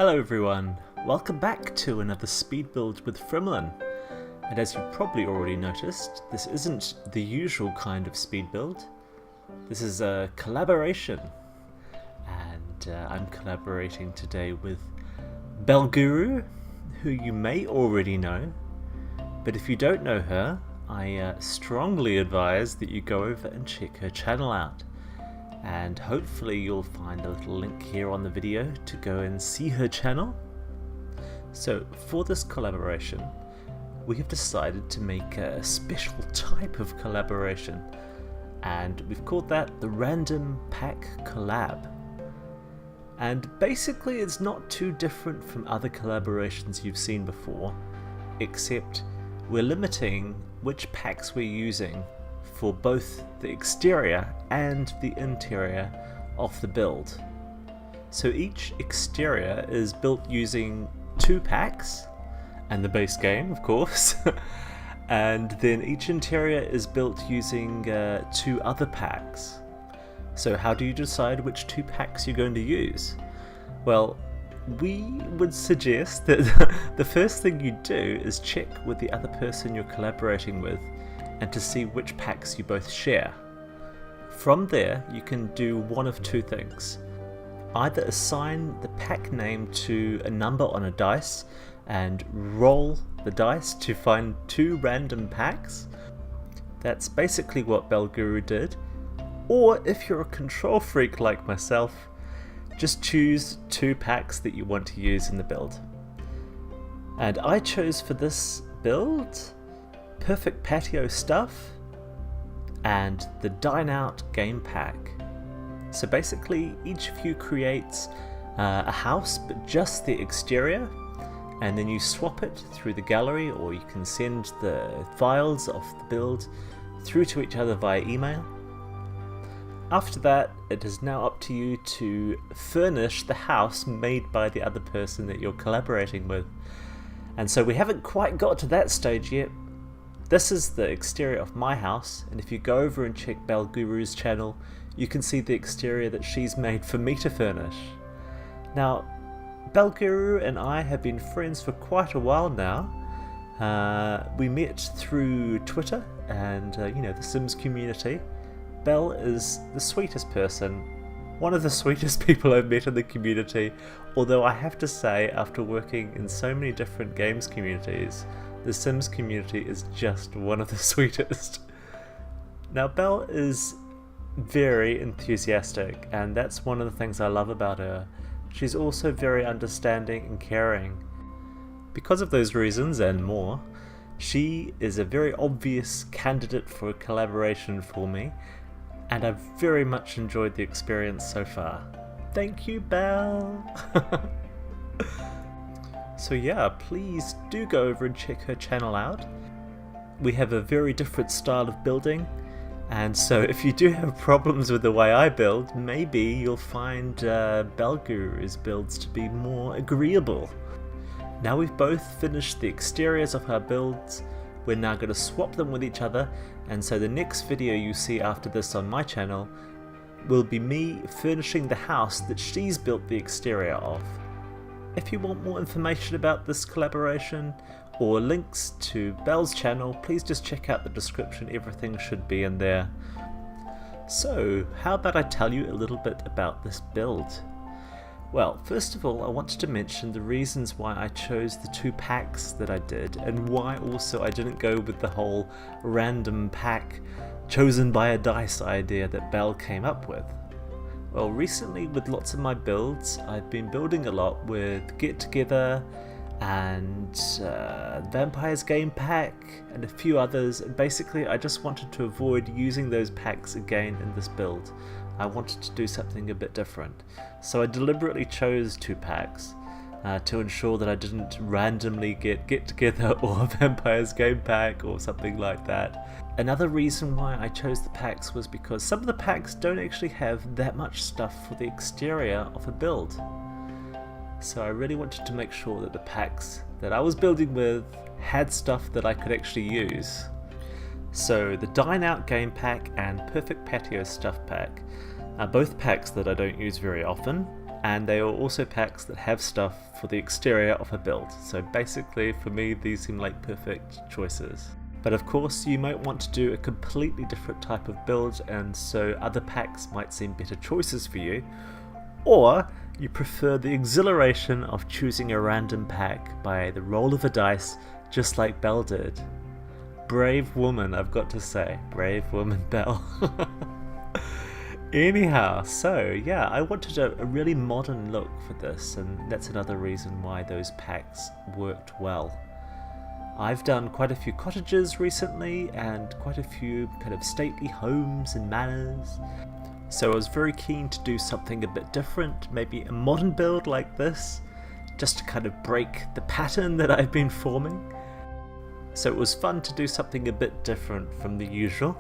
Hello everyone, welcome back to another speed build with Frimlin. And as you probably already noticed, this isn't the usual kind of speed build. This is a collaboration. And I'm collaborating today with Bellguru, who you may already know. But if you don't know her, I strongly advise that you go over and check her channel out. And hopefully you'll find a little link here on the video to go and see her channel. So for this collaboration, we have decided to make a special type of collaboration, and we've called that the Random Pack Collab. And basically it's not too different from other collaborations you've seen before, except we're limiting which packs we're using for both the exterior and the interior of the build. So each exterior is built using 2 packs, and the base game of course, and then each interior is built using 2 other packs. So how do you decide which 2 packs you're going to use? Well, we would suggest that the first thing you do is check with the other person you're collaborating with and to see which packs you both share. From there, you can do one of 2 things. Either assign the pack name to a number on a dice and roll the dice to find 2 random packs. That's basically what Bellguru did. Or if you're a control freak like myself, just choose 2 packs that you want to use in the build. And I chose for this build Perfect Patio Stuff and the Dine Out Game Pack. So basically each of you creates a house, but just the exterior, and then you swap it through the gallery, or you can send the files of the build through to each other via email. After that, it is now up to you to furnish the house made by the other person that you're collaborating with. And so we haven't quite got to that stage yet. This is the exterior of my house, and if you go over and check Bellguru's channel, you can see the exterior that she's made for me to furnish. Now, Bellguru and I have been friends for quite a while now. We met through Twitter and the Sims community. Belle is the sweetest person, one of the sweetest people I've met in the community, although I have to say, after working in so many different games communities, the Sims community is just one of the sweetest. Now, Belle is very enthusiastic, and that's one of the things I love about her. She's also very understanding and caring. Because of those reasons and more, she is a very obvious candidate for a collaboration for me, and I've very much enjoyed the experience so far. Thank you, Belle! So yeah, please do go over and check her channel out. We have a very different style of building, and so if you do have problems with the way I build, maybe you'll find Bellguru's builds to be more agreeable. Now we've both finished the exteriors of our builds, we're now going to swap them with each other, and so the next video you see after this on my channel will be me furnishing the house that she's built the exterior of. If you want more information about this collaboration or links to Belle's channel, please just check out the description, everything should be in there. So, how about I tell you a little bit about this build? Well, first of all, I wanted to mention the reasons why I chose the 2 packs that I did, and why also I didn't go with the whole random pack chosen by a dice idea that Belle came up with. Well, recently with lots of my builds, I've been building a lot with Get Together and Vampire's Game Pack and a few others, and basically I just wanted to avoid using those packs again in this build. I wanted to do something a bit different. So I deliberately chose 2 packs to ensure that I didn't randomly Get Together or Vampire's Game Pack or something like that. Another reason why I chose the packs was because some of the packs don't actually have that much stuff for the exterior of a build. So I really wanted to make sure that the packs that I was building with had stuff that I could actually use. So the Dine Out Game Pack and Perfect Patio Stuff Pack are both packs that I don't use very often, and they are also packs that have stuff for the exterior of a build. So basically for me these seem like perfect choices. But of course you might want to do a completely different type of build, and so other packs might seem better choices for you, or you prefer the exhilaration of choosing a random pack by the roll of a dice, just like Belle did. Brave woman, I've got to say. Brave woman Belle. Anyhow, so yeah, I wanted a really modern look for this, and that's another reason why those packs worked well. I've done quite a few cottages recently and quite a few kind of stately homes and manors, so I was very keen to do something a bit different, maybe a modern build like this, just to kind of break the pattern that I've been forming. So it was fun to do something a bit different from the usual.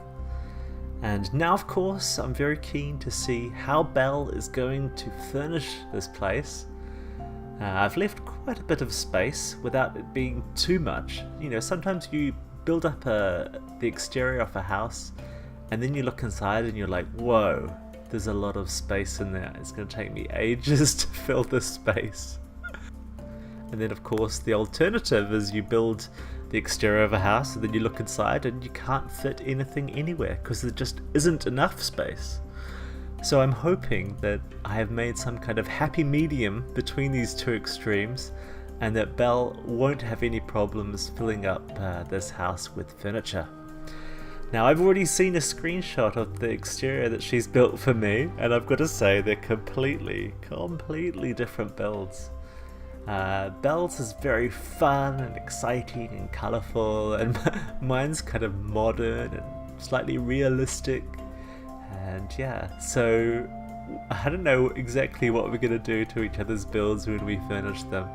And now of course I'm very keen to see how Belle is going to furnish this place. I've left quite a bit of space without it being too much. You know, sometimes you build up the exterior of a house and then you look inside and you're like, whoa, there's a lot of space in there. It's going to take me ages to fill this space. And then of course the alternative is you build the exterior of a house and then you look inside and you can't fit anything anywhere because there just isn't enough space. So I'm hoping that I have made some kind of happy medium between these two extremes, and that Belle won't have any problems filling up this house with furniture. Now I've already seen a screenshot of the exterior that she's built for me, and I've got to say they're completely different builds. Belle's is very fun and exciting and colourful, and mine's kind of modern and slightly realistic. And yeah, so I don't know exactly what we're going to do to each other's builds when we furnish them,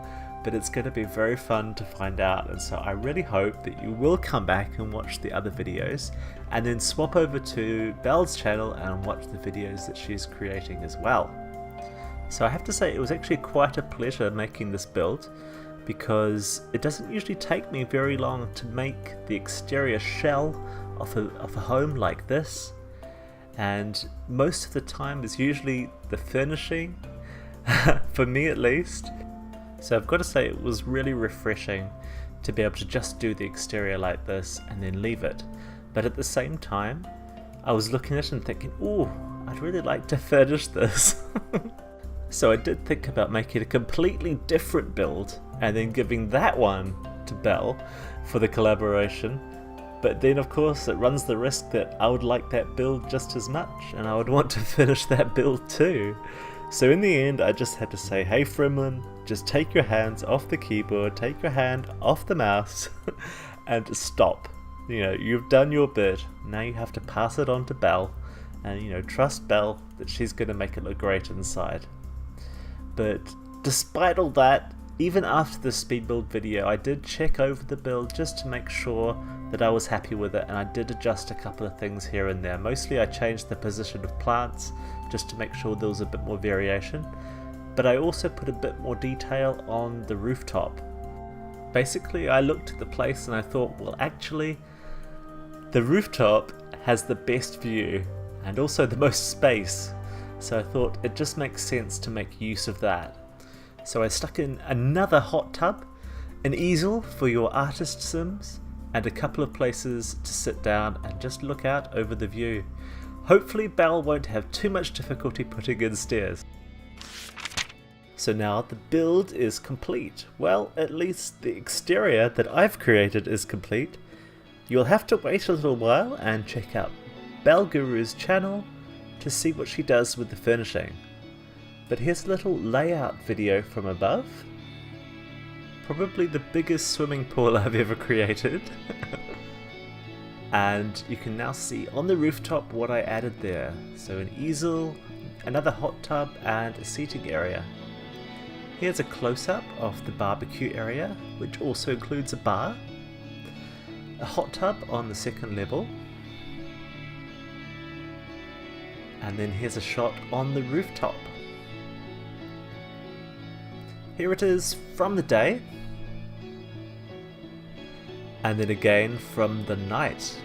but it's going to be very fun to find out. And so I really hope that you will come back and watch the other videos, and then swap over to Belle's channel and watch the videos that she's creating as well. So I have to say it was actually quite a pleasure making this build, because it doesn't usually take me very long to make the exterior shell of a home like this. And most of the time is usually the furnishing, for me at least. So I've got to say it was really refreshing to be able to just do the exterior like this and then leave it. But at the same time, I was looking at it and thinking, oh, I'd really like to furnish this. So I did think about making a completely different build and then giving that one to Belle for the collaboration. But then of course it runs the risk that I would like that build just as much, and I would want to finish that build too. So in the end I just had to say, hey Frimlin, just take your hands off the keyboard, take your hand off the mouse and stop. You know, you've done your bit, now you have to pass it on to Belle, and you know, trust Belle that she's going to make it look great inside. But despite all that, even after the speed build video, I did check over the build just to make sure that I was happy with it, and I did adjust a couple of things here and there. Mostly I changed the position of plants just to make sure there was a bit more variation, but I also put a bit more detail on the rooftop. Basically I looked at the place and I thought, well actually the rooftop has the best view and also the most space, so I thought it just makes sense to make use of that. So I stuck in another hot tub, an easel for your artist sims, and a couple of places to sit down and just look out over the view. Hopefully Belle won't have too much difficulty putting in stairs. So now the build is complete. Well, at least the exterior that I've created is complete. You'll have to wait a little while and check out Bellguru's channel to see what she does with the furnishing. But here's a little layout video from above. Probably the biggest swimming pool I've ever created. And you can now see on the rooftop what I added there. So an easel, another hot tub, and a seating area. Here's a close-up of the barbecue area, which also includes a bar, a hot tub on the second level, and then here's a shot on the rooftop. Here it is from the day, and then again from the night.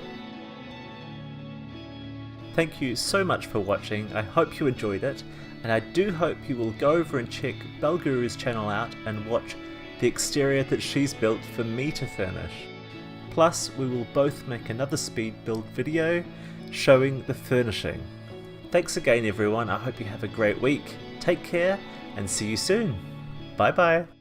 Thank you so much for watching. I hope you enjoyed it, and I do hope you will go over and check Bellguru's channel out and watch the exterior that she's built for me to furnish. Plus, we will both make another speed build video showing the furnishing. Thanks again everyone, I hope you have a great week. Take care and see you soon. Bye bye.